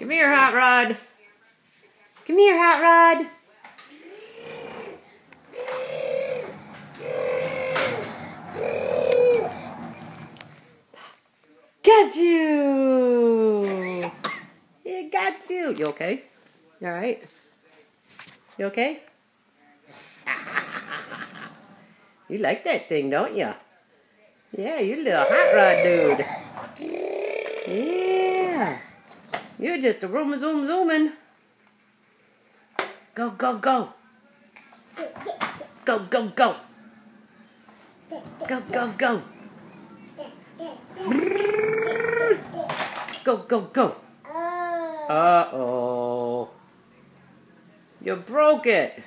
Come here, Hot Rod. Come here, Hot Rod. Got you. It got you. You okay? You alright? You okay? You like that thing, don't you? Yeah, you little hot rod dude. Yeah. You're just a zooming. Go, go, go. Go, go, go. Go, go, go. Go, go, go. Uh-oh. You broke it.